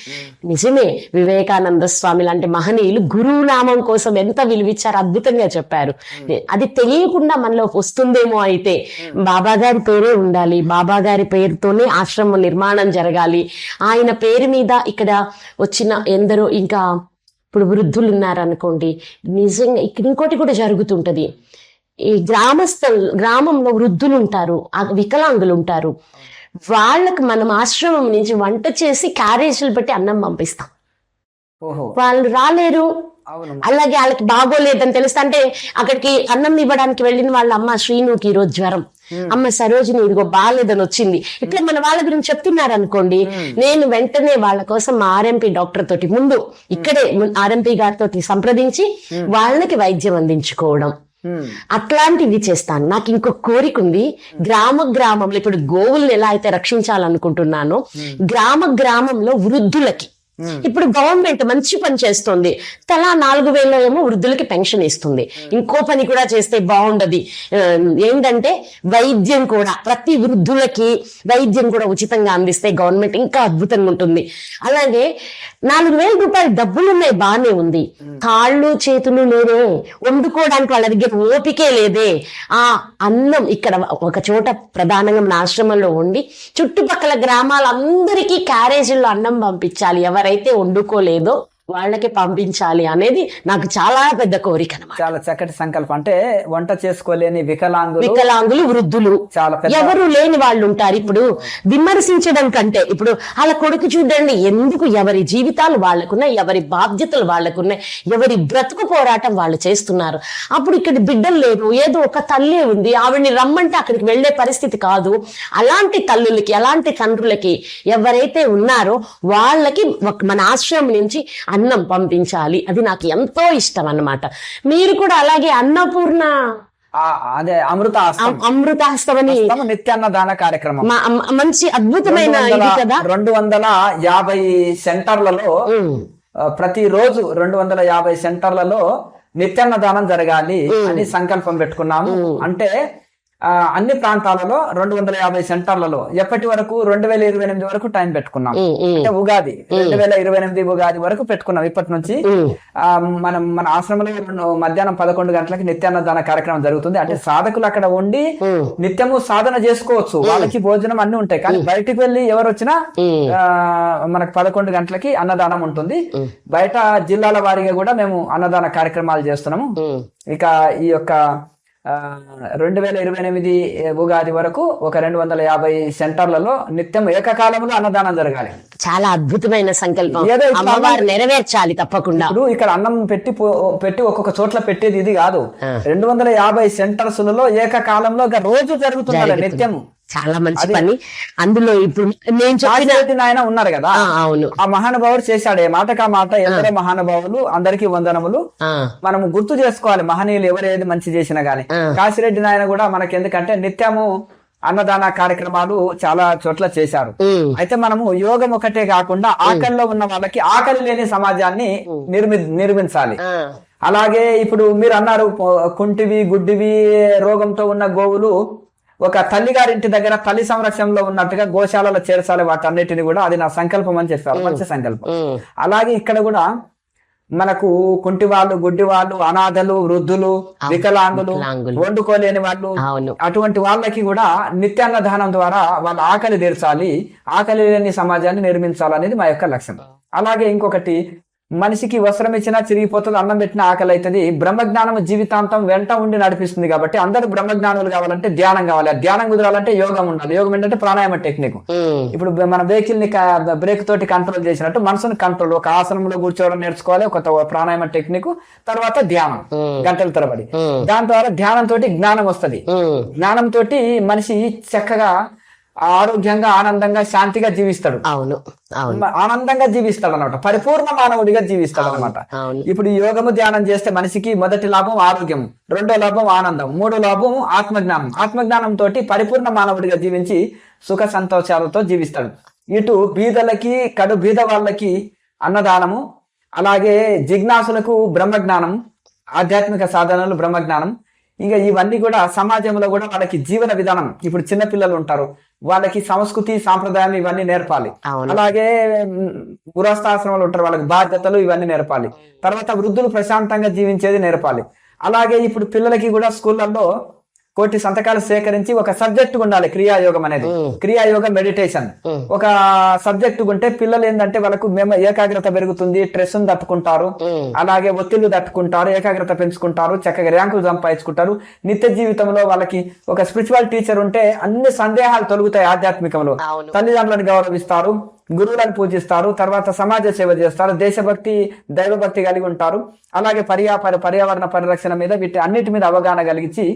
నిజమే, వివేకానంద స్వామి లాంటి మహనీయులు గురువు నామం కోసం ఎంత విలువిచ్చారు, అద్భుతంగా చెప్పారు. అది తెలియకుండా మనలో వస్తుందేమో. అయితే బాబా గారి పేరే ఉండాలి, బాబా గారి పేరుతోనే ఆశ్రమం నిర్మాణం జరగాలి. ఆయన పేరు మీద ఇక్కడ వచ్చిన ఎందరో, ఇంకా ఇప్పుడు వృద్ధులు ఉన్నారనుకోండి, నిజంగా ఇక్కడ ఇంకోటి కూడా జరుగుతుంటది. ఈ గ్రామంలో వృద్ధులు ఉంటారు, వికలాంగులు ఉంటారు. వాళ్ళకి మనం ఆశ్రమం నుంచి వంట చేసి క్యారేజీలు పెట్టి అన్నం పంపిస్తాం. వాళ్ళు రాలేరు, అలాగే వాళ్ళకి బాగోలేదని తెలుస్తా అంటే అక్కడికి అన్నం ఇవ్వడానికి వెళ్ళిన వాళ్ళ అమ్మ శ్రీనుకి ఈరోజు జ్వరం, అమ్మ సరోజిని ఇదిగో బాగాలేదని వచ్చింది, ఇట్లా మన వాళ్ళ గురించి చెప్తున్నారు అనుకోండి, నేను వెంటనే వాళ్ళ కోసం మా ఆర్ఎంపీ డాక్టర్ తోటి ముందు ఇక్కడే ఆర్ఎంపీ గారితో సంప్రదించి వాళ్ళకి వైద్యం అందించుకోవడం, అట్లాంటివి చేస్తాను. నాకు ఇంకొక కోరిక ఉంది. గ్రామంలో ఇప్పుడు గోవుల్ని ఎలా అయితే రక్షించాలనుకుంటున్నానో, గ్రామంలో వృద్ధులకి ఇప్పుడు గవర్నమెంట్ మంచి పని చేస్తుంది. తలా 4,000 ఏమో వృద్ధులకి పెన్షన్ ఇస్తుంది. ఇంకో పని కూడా చేస్తే బాగుండదు. ఏంటంటే వైద్యం కూడా, ప్రతి వృద్ధులకి వైద్యం కూడా ఉచితంగా అందిస్తే గవర్నమెంట్ ఇంకా అద్భుతంగా ఉంటుంది. అలాగే 4,000 రూపాయలు డబ్బులు ఉన్నాయి, బాగానే ఉంది. కాళ్ళు చేతులు లేదే, వండుకోవడానికి వాళ్ళ దగ్గర ఓపికే లేదే. ఆ అన్నం ఇక్కడ ఒక చోట ప్రధానంగా మన ఆశ్రమంలో ఉండి చుట్టుపక్కల గ్రామాలందరికీ క్యారేజీల్లో అన్నం పంపించాలి. ఎవరైతే వండుకోలేదో వాళ్ళకి పంపించాలి అనేది నాకు చాలా పెద్ద కోరిక అన్నమాట. చాలా చక్కటి సంకల్పం. అంటే వంట చేసుకోలేని వికలాంగులు, వృద్ధులు, చాలా ఎవరు లేని వాళ్ళు ఉంటారు. ఇప్పుడు విమర్శించడం కంటే ఇప్పుడు వాళ్ళ కొడుకు చూడండి, ఎందుకు ఎవరి జీవితాలు వాళ్ళకున్నాయి, ఎవరి బాధ్యతలు వాళ్ళకున్నాయి, ఎవరి బ్రతుకు పోరాటం వాళ్ళు చేస్తున్నారు. అప్పుడు ఇక్కడ బిడ్డలు లేరు, ఏదో ఒక తల్లే ఉంది, ఆవిడ్ని రమ్మంటే అక్కడికి వెళ్లే పరిస్థితి కాదు. అలాంటి తల్లులకి, అలాంటి తండ్రులకి ఎవరైతే ఉన్నారో వాళ్ళకి మన ఆశ్రమం నుంచి అన్నం పంపించాలి. అది నాకు ఎంతో ఇష్టం అన్నమాట. మీరు కూడా అలాగే అన్నపూర్ణ అదే అమృతాస్తం అని నిత్యాన్నదాన కార్యక్రమం మంచి అద్భుతమైన 250 సెంటర్లలో ప్రతిరోజు 250 సెంటర్లలో నిత్యాన్నదానం జరగాలి అని సంకల్పం పెట్టుకున్నాము. అంటే అన్ని ప్రాంతాలలో 250 సెంటర్లలో ఎప్పటి వరకు 2028 వరకు టైం పెట్టుకున్నాం. అంటే ఉగాది 2028 ఉగాది వరకు పెట్టుకున్నాం. ఇప్పటి నుంచి మన ఆశ్రమంలో మధ్యాహ్నం 11 గంటలకి నిత్యాన్నదాన కార్యక్రమం జరుగుతుంది. అంటే సాధకులు అక్కడ ఉండి నిత్యము సాధన చేసుకోవచ్చు, వాళ్ళకి భోజనం అన్ని ఉంటాయి. కానీ బయటికి వెళ్ళి ఎవరు వచ్చినా మనకు 11 గంటలకి అన్నదానం ఉంటుంది. బయట జిల్లాల వారీగా కూడా మేము అన్నదాన కార్యక్రమాలు చేస్తున్నాము. ఇక ఈ యొక్క 2028 ఉగాది వరకు ఒక 250 సెంటర్లలో నిత్యం ఏకకాలంలో అన్నదానం జరగాలి. చాలా అద్భుతమైన సంకల్పం, అమ్మవారు నెరవేర్చాలి తప్పకుండా. ఇప్పుడు ఇక్కడ అన్నం పెట్టి ఒక్కొక్క చోట్ల పెట్టేది ఇది కాదు. 250 సెంటర్స్ లలో ఏకకాలంలో రోజు జరుగుతుంది నిత్యము. చాలా మంచి పని. అందులో ఇప్పుడు నేను చెప్పిన ఆయన ఉన్నారు కదా, అవును, ఆ మహానుభావుడు చేశాడు. ఏ మాటకా మాట ఎందరో మహానుభావులు, అందరికీ వందనములు. మనం గుర్తు చేసుకోవాలి మహనీయులు ఎవరేది మంచి చేసినా గానీ. కాశిరెడ్డి నాయన కూడా మనకి ఎందుకంటే నిత్యము అన్నదాన కార్యక్రమాలు చాలా చోట్ల చేశారు. అయితే మనము యోగం ఒకటే కాకుండా ఆకలిలో ఉన్న వాళ్ళకి ఆకలి లేని సమాజాన్ని నిర్మించాలి. అలాగే ఇప్పుడు మీరు అన్నారు కుంటివి గుడ్డివి రోగంతో ఉన్న గోవులు ఒక తల్లిగారింటి దగ్గర తల్లి సంరక్షణలో ఉన్నట్టుగా గోశాలలో చేర్చాలి వాటన్నిటిని కూడా, అది నా సంకల్పం అని చెప్పారు. మంచి సంకల్పం. అలాగే ఇక్కడ కూడా మనకు కుంటి వాళ్ళు, గుడ్డి వాళ్ళు, అనాథలు, వృద్ధులు, వికలాంగులు, వండుకోలేని వాళ్ళు, అటువంటి వాళ్ళకి కూడా నిత్యాన్నదానం ద్వారా వాళ్ళ ఆకలి తీర్చాలి, ఆకలి లేని సమాజాన్ని నిర్మించాలనేది మా యొక్క లక్ష్యం. అలాగే ఇంకొకటి, మనిషికి వస్త్రం ఇచ్చినా చిరిగిపోతుంది, అన్నం పెట్టినా ఆకలి అవుతుంది. బ్రహ్మజ్ఞానం జీవితాంతం వెంట ఉండి నడిపిస్తుంది కాబట్టి అందరూ బ్రహ్మజ్ఞానులు కావాలంటే ధ్యానం కావాలి. ధ్యానం కుదరాలంటే యోగం ఉండాలి. యోగం ఏంటంటే ప్రాణాయామ టెక్నిక్. ఇప్పుడు మన వెహికల్ ని బ్రేక్ తోటి కంట్రోల్ చేసినట్టు మనసుని కంట్రోల్, ఒక ఆసనంలో కూర్చోవడం నేర్చుకోవాలి, ఒక ప్రాణాయామ టెక్నిక్, తర్వాత ధ్యానం గంటల తరబడి. దాని ద్వారా ధ్యానం తోటి జ్ఞానం వస్తుంది. జ్ఞానం తోటి మనిషి చక్కగా ఆరోగ్యంగా, ఆనందంగా, శాంతిగా జీవిస్తాడు. ఆనందంగా జీవిస్తాడు అనమాట, పరిపూర్ణ మానవుడిగా జీవిస్తాడు అనమాట. ఇప్పుడు ఈ యోగము ధ్యానం చేస్తే మనిషికి మొదటి లాభం ఆరోగ్యం, రెండో లాభం ఆనందం, మూడో లాభం ఆత్మజ్ఞానం. ఆత్మజ్ఞానం తోటి పరిపూర్ణ మానవుడిగా జీవించి సుఖ సంతోషాలతో జీవిస్తాడు. ఇటు బీదలకి, కడు బీద వాళ్ళకి అన్నదానము, అలాగే జిజ్ఞాసులకు బ్రహ్మజ్ఞానం, ఆధ్యాత్మిక సాధనలు బ్రహ్మజ్ఞానం. ఇంకా ఇవన్నీ కూడా సమాజంలో కూడా వాళ్ళకి జీవన విధానం. ఇప్పుడు చిన్నపిల్లలు ఉంటారు, వాళ్ళకి సంస్కృతి, సాంప్రదాయం ఇవన్నీ నేర్పాలి. అలాగే గృహస్థాశ్రమాలు ఉంటారు, వాళ్ళకి బాధ్యతలు ఇవన్నీ నేర్పాలి. తర్వాత వృద్ధులు ప్రశాంతంగా జీవించేది నేర్పాలి. అలాగే ఇప్పుడు పిల్లలకి కూడా స్కూళ్ళల్లో కోటి సంతకాలు సేకరించి ఒక సబ్జెక్ట్ ఉండాలి. క్రియాయోగం అనేది, క్రియాయోగం మెడిటేషన్ ఒక సబ్జెక్ట్ ఉంటే పిల్లలు ఏంటంటే వాళ్ళకు ఏకాగ్రత పెరుగుతుంది, స్ట్రెస్ తట్టుకుంటారు, అలాగే ఒత్తిళ్లు తట్టుకుంటారు, ఏకాగ్రత పెంచుకుంటారు, చక్కగా ర్యాంకులు సంపాదించుకుంటారు. నిత్య జీవితంలో వాళ్ళకి ఒక స్పిరిచువల్ టీచర్ ఉంటే అన్ని సందేహాలు తొలగుతాయి. ఆధ్యాత్మికంలో తల్లిదండ్రులను గౌరవిస్తారు, గురువులను పూజిస్తారు, తర్వాత సమాజ సేవ చేస్తారు, దేశభక్తి, దైవభక్తి కలిగి ఉంటారు. అలాగే పర్యావరణ పరిరక్షణ మీద వీటి అన్నిటి మీద అవగాహన కలిగించి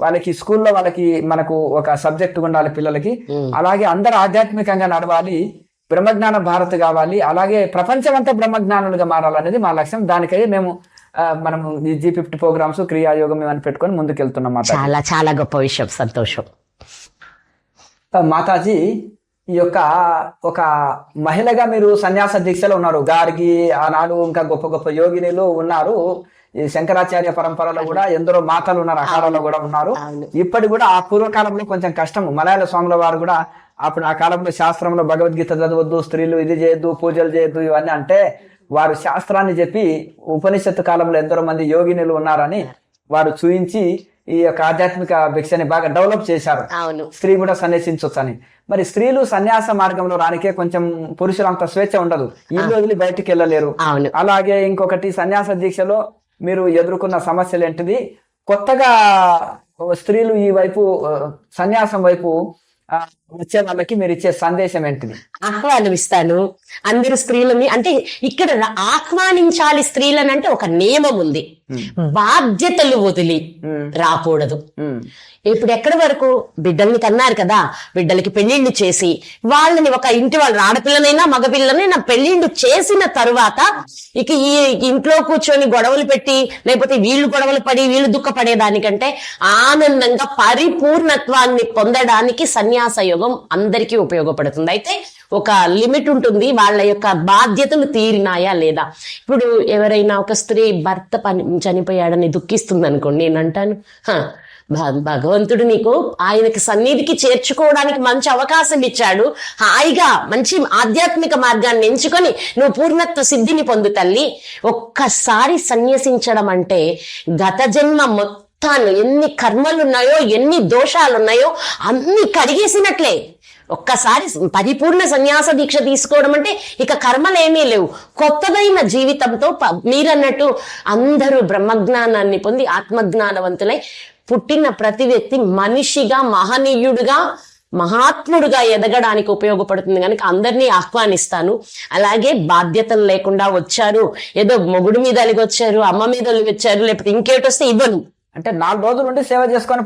వాళ్ళకి స్కూల్లో వాళ్ళకి మనకు ఒక సబ్జెక్ట్ ఉండాలి పిల్లలకి. అలాగే అందరూ ఆధ్యాత్మికంగా నడవాలి, బ్రహ్మజ్ఞాన భారత్ కావాలి, అలాగే ప్రపంచం అంతా బ్రహ్మజ్ఞానులుగా మారాలనేది మా లక్ష్యం. దానికై మేము మనము ఈ G50 ప్రోగ్రామ్స్, క్రియాయోగం ఇవన్నీ పెట్టుకొని ముందుకెళ్తున్నాం. చాలా చాలా గొప్ప విషయం, సంతోషం. మాతాజీ, ఈ యొక్క ఒక మహిళగా మీరు సన్యాస దీక్షలో ఉన్నారు. గారికి ఆనాడు ఇంకా గొప్ప గొప్ప యోగినులు ఉన్నారు. ఈ శంకరాచార్య పరంపరలో కూడా ఎందరో మాతలు ఉన్నారు, అఖాడాలో కూడా ఉన్నారు. ఇప్పటి కూడా ఆ పూర్వకాలంలో కొంచెం కష్టం. మలయాళ స్వాముల వారు కూడా అప్పుడు ఆ కాలంలో శాస్త్రంలో భగవద్గీత చదవద్దు, స్త్రీలు ఇది చేయొద్దు, పూజలు చేయొద్దు ఇవన్నీ అంటే వారు శాస్త్రాన్ని చెప్పి ఉపనిషత్తు కాలంలో ఎందరో మంది యోగినులు ఉన్నారని వారు చూయించి ఈ యొక్క ఆధ్యాత్మిక భిక్షని బాగా డెవలప్ చేశారు. స్త్రీ కూడా సన్యాసించవచ్చు అని. మరి స్త్రీలు సన్యాస మార్గంలో రానికే కొంచెం పురుషులంత స్వేచ్ఛ ఉండదు, ఇల్లు వదిలి బయటికి వెళ్ళలేరు. అలాగే ఇంకొకటి, సన్యాస దీక్షలో మీరు ఎదుర్కొన్న సమస్యలు ఏంటిది? కొత్తగా స్త్రీలు ఈ వైపు సన్యాసం వైపు వచ్చే వాళ్ళకి మీరు ఇచ్చే సందేశం ఏంటిది? ఆహ్వానిస్తాను అందరు స్త్రీలని. అంటే ఇక్కడ ఆహ్వానించాలి స్త్రీలని అంటే ఒక నియమం ఉంది, బాధ్యతలు వదిలి రాకూడదు. ఇప్పుడు ఎక్కడి వరకు బిడ్డల్ని కన్నారు కదా, బిడ్డలకి పెళ్లిళ్ళు చేసి వాళ్ళని ఒక ఇంటి వాళ్ళ ఆడపిల్లనైనా మగపిల్లనైనా పెళ్లిళ్ళు చేసిన తరువాత ఇక ఈ ఇంట్లో కూర్చొని గొడవలు పెట్టి, లేకపోతే వీళ్ళు గొడవలు పడి వీళ్ళు దుఃఖపడేదానికంటే ఆనందంగా పరిపూర్ణత్వాన్ని పొందడానికి సన్యాస యోగం అందరికీ ఉపయోగపడుతుంది. అయితే ఒక లిమిట్ ఉంటుంది, వాళ్ళ యొక్క బాధ్యతలు తీరినాయా లేదా. ఇప్పుడు ఎవరైనా ఒక స్త్రీ భర్త చనిపోయాడని దుఃఖిస్తుంది అనుకోండి, నేను అంటాను, భగవంతుడు నీకు ఆయనకి సన్నిధికి చేర్చుకోవడానికి మంచి అవకాశం ఇచ్చాడు, హాయిగా మంచి ఆధ్యాత్మిక మార్గాన్ని ఎంచుకొని నువ్వు పూర్ణత్వ సిద్ధిని పొందు తల్లి. ఒక్కసారి సన్యసించడం అంటే గత జన్మ మొత్తాన్ని, ఎన్ని కర్మలున్నాయో, ఎన్ని దోషాలున్నాయో అన్ని కడిగేసినట్లే. ఒక్కసారి పరిపూర్ణ సన్యాస దీక్ష తీసుకోవడం అంటే ఇక కర్మలేమీ లేవు, కొత్తదైన జీవితంతో మీరన్నట్టు అందరూ బ్రహ్మజ్ఞానాన్ని పొంది ఆత్మజ్ఞానవంతులై పుట్టిన ప్రతి వ్యక్తి మనిషిగా, మహనీయుడుగా, మహాత్ముడుగా ఎదగడానికి ఉపయోగపడుతుంది. కనుక అందరినీ ఆహ్వానిస్తాను. అలాగే బాధ్యతలు లేకుండా వచ్చారు, ఏదో మొగుడు మీద అలిగొచ్చారు, అమ్మ మీద అలిగొచ్చారు, లేకపోతే ఇంకేటి వస్తే ఇవ్వను అంటే 4 రోజులు ఉండి సేవ చేసుకొని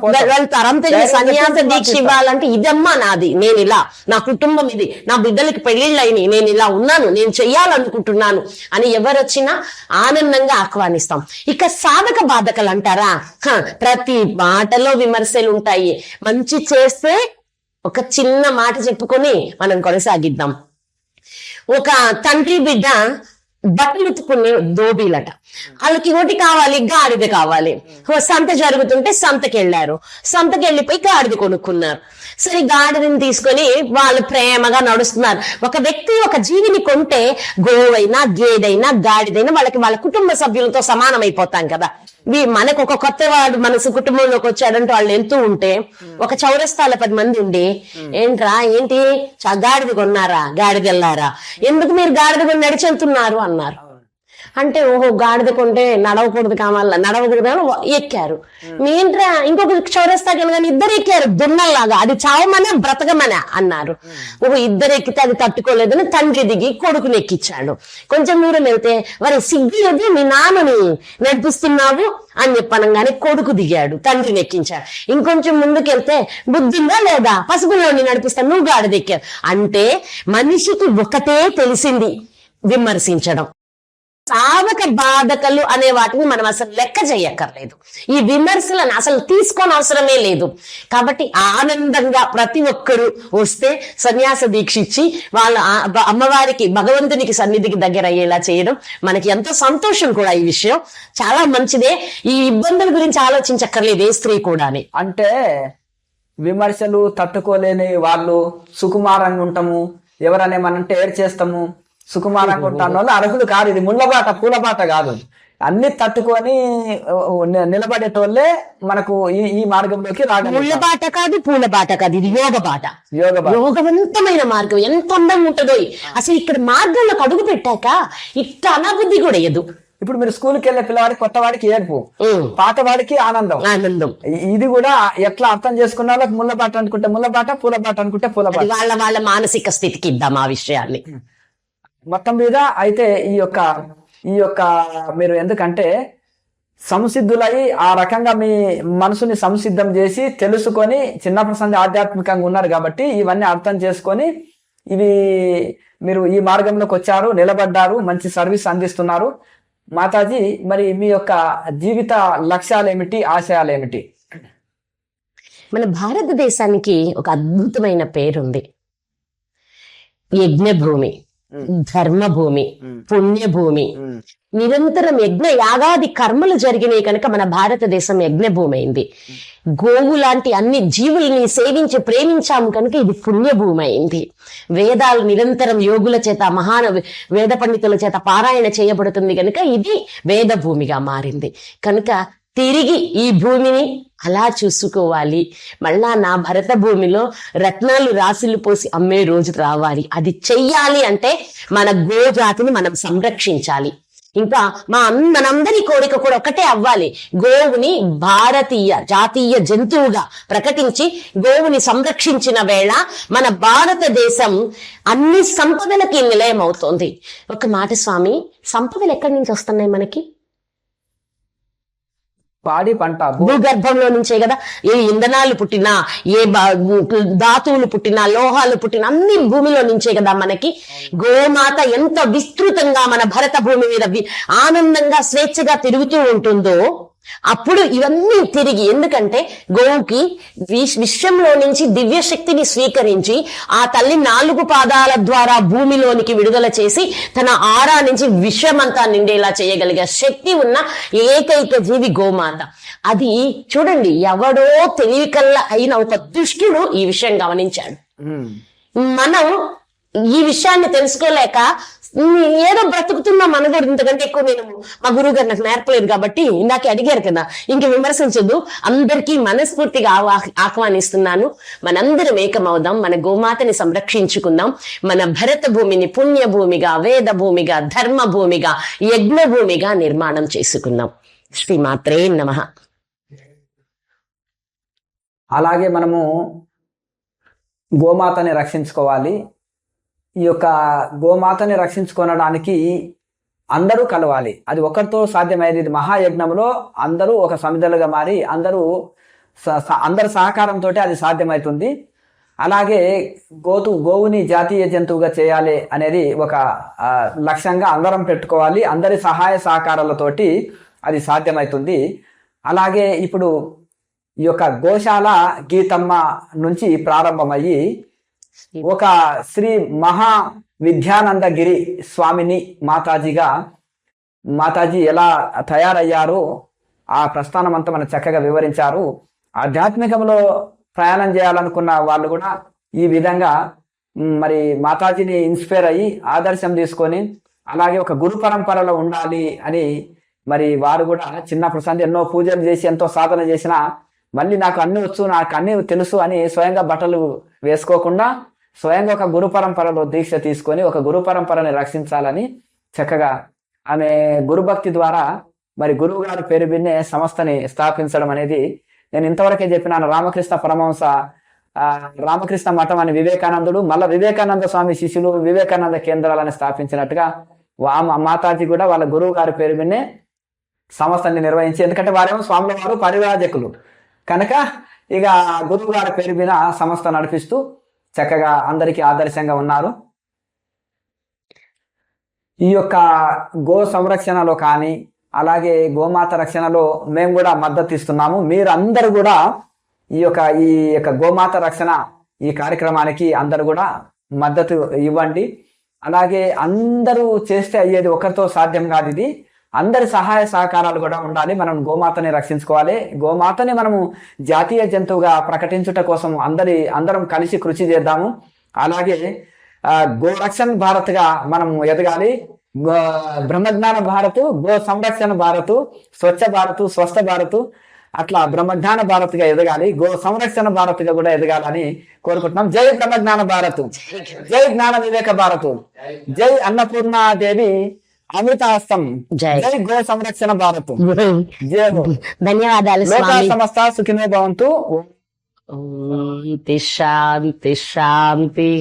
సన్యాస దీక్ష ఇవ్వాలంటే ఇదమ్మా నాది, నేను ఇలా, నా కుటుంబం ఇది, నా బిడ్డలకి పెళ్లిళ్ళు అయినాయి, నేను ఇలా ఉన్నాను, నేను చెయ్యాలనుకుంటున్నాను అని ఎవరొచ్చినా ఆనందంగా ఆహ్వానిస్తాం. ఇక సాధక బాధకలు అంటారా, ప్రతి మాటలో విమర్శలు ఉంటాయి. మంచి చేస్తే ఒక చిన్న మాట చెప్పుకొని మనం కొనసాగిద్దాం. ఒక తండ్రి బిడ్డ బట్టలు ఉతుకునే దోబీలట. వాళ్ళకి ఒకటి కావాలి, గాడిద కావాలి. సంత జరుగుతుంటే సంతకెళ్లారు, సంతకెళ్ళిపోయి గాడిద కొనుక్కున్నారు. సరే గాడిదని తీసుకొని వాళ్ళు ప్రేమగా నడుస్తున్నారు. ఒక వ్యక్తి ఒక జీవిని కొంటే గోవైనా గేదైనా గాడిదైనా వాళ్ళ కుటుంబ సభ్యులతో సమానం అయిపోతాం కదా. మనకు ఒక కొత్త వాడు మనసు కుటుంబంలోకి వచ్చాడంటే వాళ్ళు ఎంతూ ఉంటే ఒక చౌరస్తాల 10 మంది ఉండి ఏంటి గాడిద కొన్నారా, గాడిద వెళ్ళారా, ఎందుకు మీరు గాడిద కొని నడిచెళ్తున్నారు అన్నారు. అంటే ఓహో గాడిద కొంటే నడవకూడదు నడవకూడదు ఎక్కారు. మీంట్రా ఇంకొక చౌరస్తాకి వెళ్ళగానే ఇద్దరు ఎక్కారు దున్నల్లాగా, అది చావమనే బ్రతకమనే అన్నారు. ఓహో ఇద్దరు ఎక్కితే అది తట్టుకోలేదని తండ్రి దిగి కొడుకుని ఎక్కించాడు. కొంచెం దూరం వెళ్తే వారి సిగ్గులేదు, మీ నాన్నని నడిపిస్తున్నావు అని చెప్పనగానే కొడుకు దిగాడు, తండ్రిని ఎక్కించాడు. ఇంకొంచెం ముందుకెళ్తే బుద్ధిందా లేదా, పసిపిల్లోని నడిపిస్తాను, నువ్వు గాడిద ఎక్కావు. అంటే మనిషికి ఒకటే తెలిసింది, విమర్శించడం. సాధక బాధకలు అనే వాటిని మనం అసలు లెక్క చేయక్కర్లేదు. ఈ విమర్శలను అసలు తీసుకోని అవసరమే లేదు. కాబట్టి ఆనందంగా ప్రతి ఒక్కరూ వస్తే సన్యాస దీక్ష ఇచ్చి వాళ్ళ అమ్మవారికి భగవంతునికి సన్నిధికి దగ్గర అయ్యేలా చేయడం మనకి ఎంతో సంతోషం కూడా. ఈ విషయం చాలా మంచిదే. ఈ ఇబ్బందుల గురించి ఆలోచించక్కర్లేదు ఏ స్త్రీ కూడా. అంటే విమర్శలు తట్టుకోలేని వాళ్ళు సుకుమారంగా ఉంటాము, ఎవరనే మనంటే ఏడ్ చేస్తాము, సుకుమారంగా ఉంటాను వాళ్ళు అర్హులు కాదు. ఇది ముళ్ళబాట పూలబాట కాదు. అన్ని తట్టుకొని నిలబడేటోళ్ళే మనకు ఈ మార్గంలోకి రాగలరు. ముళ్ళబాట కాదు, పూలబాట కాదు, ఇది యోగ బాట. యోగవంతమైన మార్గం ఎంత అందంగా ఉంటుందో. అసలు ఇక్కడ మార్గంలోకి అడుగు పెట్టాక ఇట్ట అనబుద్ధి కూడా ఎదు. ఇప్పుడు మీరు స్కూల్కి వెళ్ళే పిల్లవాడికి కొత్తవాడికి ఏడుపు, పాతవాడికి ఆనందం. ఇది కూడా ఎట్లా అర్థం చేసుకున్న వాళ్ళకి ముళ్ళబాట అనుకుంటే ముళ్ళబాట, పూలబాట అనుకుంటే పూలబాట. వాళ్ళ మానసిక స్థితికి ఇద్దాం ఆ విషయాన్ని మొత్తం మీద. అయితే ఈ యొక్క మీరు ఎందుకంటే సంసిద్ధులై ఆ రకంగా మీ మనసుని సంసిద్ధం చేసి తెలుసుకొని చిన్నప్పటి సంది ఆధ్యాత్మికంగా ఉన్నారు కాబట్టి ఇవన్నీ అర్థం చేసుకొని మీరు ఈ మార్గంలోకి వచ్చారు, నిలబడ్డారు, మంచి సర్వీస్ అందిస్తున్నారు. మాతాజీ, మరి మీ యొక్క జీవిత లక్ష్యాలు ఏమిటి, ఆశయాలు ఏమిటి? మన భారతదేశానికి ఒక అద్భుతమైన పేరుంది. యజ్ఞభూమి, ధర్మభూమి, పుణ్యభూమి. నిరంతరం యజ్ఞ యాగాది కర్మలు జరిగినాయి కనుక మన భారతదేశం యజ్ఞభూమి అయింది. గోవు లాంటి అన్ని జీవుల్ని సేవించి ప్రేమించాము కనుక ఇది పుణ్యభూమి అయింది. వేదాలు నిరంతరం యోగుల చేత వేద పండితుల చేత పారాయణ చేయబడుతుంది కనుక ఇది వేద భూమిగా మారింది. కనుక తిరిగి ఈ భూమిని అలా చూసుకోవాలి. మళ్ళా నా భరత భూమిలో రత్నాలు రాశులు పోసి అమ్మే రోజు రావాలి. అది చెయ్యాలి అంటే మన గోజాతిని మనం సంరక్షించాలి. ఇంకా మనందరి కోరిక కూడా ఒకటే అవ్వాలి, గోవుని భారతీయ జాతీయ జంతువుగా ప్రకటించి గోవుని సంరక్షించిన వేళ మన భారతదేశం అన్ని సంపదలకి నిలయం అవుతోంది. ఒక మాట స్వామి, సంపదలు ఎక్కడి నుంచి వస్తున్నాయి మనకి? పాడి పంట భూగర్భంలో నుంచే కదా. ఏ ఇంధనాలు పుట్టినా, ఏ ధాతువులు పుట్టినా, లోహాలు పుట్టినా అన్ని భూమిలో నుంచే కదా మనకి. గోమాత ఎంత విస్తృతంగా మన భరత భూమి మీద ఆనందంగా స్వేచ్ఛగా తిరుగుతూ ఉంటుందో అప్పుడు ఇవన్నీ తిరిగి, ఎందుకంటే గోవుకి విశ్వంలో నుంచి దివ్య శక్తిని స్వీకరించి ఆ తల్లి 4 పాదాల ద్వారా భూమిలోనికి విడుదల చేసి తన ఆరా నుంచి విశ్వమంతా నిండేలా చేయగలిగే శక్తి ఉన్న ఏకైక జీవి గోమాత. అది చూడండి, ఎవడో తెలివికల్లా అయిన ఒక దుష్టుడు ఈ విషయం గమనించాడు. మనం ఈ విషయాన్ని తెలుసుకోలేక ఏదో బ్రతుకుతున్నాం అనకూడదు. ఇంతకంటే ఎక్కువ నేను మా గురువు గారు నాకు నేర్పలేదు కాబట్టి ఇందాక అడిగారు కదా, ఇంక విమర్శించొద్దు. అందరికీ మనస్ఫూర్తిగా ఆహ్వానిస్తున్నాను. మనందరం ఏకమవుదాం, మన గోమాతని సంరక్షించుకుందాం. మన భరత భూమిని పుణ్య భూమిగా, వేద భూమిగా, ధర్మ భూమిగా, యజ్ఞ భూమిగా నిర్మాణం చేసుకుందాం. శ్రీమాత్రే నమః. అలాగే మనము గోమాతని రక్షించుకోవాలి. ఈ యొక్క గోమాతని రక్షించుకోవడానికి అందరూ కలవాలి. అది ఒకరితో సాధ్యమయ్యేది. ఇది మహాయజ్ఞంలో అందరూ ఒక సమిధలుగా మారి అందరి సహకారంతో అది సాధ్యమవుతుంది. అలాగే గోవుని జాతీయ జంతువుగా చేయాలి అనేది ఒక లక్ష్యంగా అందరం పెట్టుకోవాలి. అందరి సహాయ సహకారాలతోటి అది సాధ్యమవుతుంది. అలాగే ఇప్పుడు ఈ యొక్క గోశాల గీతమ్మ నుంచి ప్రారంభమయ్యి ఒక శ్రీ మహా విద్యానందగిరి స్వామిని మాతాజీగా మాతాజీ ఎలా తయారయ్యారు ఆ ప్రస్థానం అంతా మనకు చక్కగా వివరించారు. ఆధ్యాత్మికంలో ప్రయాణం చేయాలనుకున్న వాళ్ళు కూడా ఈ విధంగా మరి మాతాజీని ఇన్స్పైర్ అయ్యి ఆదర్శం తీసుకొని అలాగే ఒక గురు పరంపరలో ఉండాలి అని మరి వారు కూడా చిన్నప్పుడు సంధి ఎన్నో పూజలు చేసి ఎంతో సాధన చేసినా మళ్ళీ నాకు అన్ని వచ్చు, నాకు అన్ని తెలుసు అని స్వయంగా బట్టలు వేసుకోకుండా స్వయంగా ఒక గురు పరంపరలో దీక్ష తీసుకొని ఒక గురు పరంపరని రక్షించాలని చక్కగా ఆమె గురుభక్తి ద్వారా మరి గురువు గారి పేరు విన్నే సంస్థని స్థాపించడం అనేది నేను ఇంతవరకే చెప్పినాను. రామకృష్ణ పరమహంస రామకృష్ణ మఠం అని వివేకానందుడు, మళ్ళీ వివేకానంద స్వామి శిష్యులు వివేకానంద కేంద్రాలని స్థాపించినట్టుగా మాతాజీ కూడా వాళ్ళ గురువు గారి పేరు విన్నే సంస్థని నిర్వహించి, ఎందుకంటే వారేమో స్వాముల వారు పరివ్రాజకులు కనుక ఇక గురువు గారి పేరు మీద సంస్థ నడిపిస్తూ చక్కగా అందరికీ ఆదర్శంగా ఉన్నారు. ఈ యొక్క గో సంరక్షణలో కానీ అలాగే గోమాత రక్షణలో మేము కూడా మద్దతు ఇస్తున్నాము. మీరు అందరూ కూడా ఈ యొక్క గోమాత రక్షణ ఈ కార్యక్రమానికి అందరూ కూడా మద్దతు ఇవ్వండి. అలాగే అందరూ చేస్తే అయ్యేది ఒకరితో సాధ్యం కాదు, ఇది అందరి సహాయ సహకారాలు కూడా ఉండాలి. మనం గోమాతని రక్షించుకోవాలి. గోమాతని మనము జాతీయ జంతువుగా ప్రకటించుట కోసం అందరం కలిసి కృషి చేద్దాము. అలాగే గోరక్షణ భారత్గా మనం ఎదగాలి. బ్రహ్మజ్ఞాన భారత్, గో సంరక్షణ భారత్, స్వచ్ఛ భారత్, స్వస్థ భారత్, అట్లా బ్రహ్మజ్ఞాన భారత్గా ఎదగాలి. గో సంరక్షణ భారత్గా కూడా ఎదగాలని కోరుకుంటున్నాం. జై బ్రహ్మజ్ఞాన భారత్, జై జ్ఞాన వివేక భారత్, జై అన్నపూర్ణాదేవి అమృతాస్తం, జై గో సంరక్షణ భారత్, జై హో. ధన్యవాదాలు లోకా స్వామి. సమస్త సుఖినో భవంతు. శాంతి శాంతి శాంతి.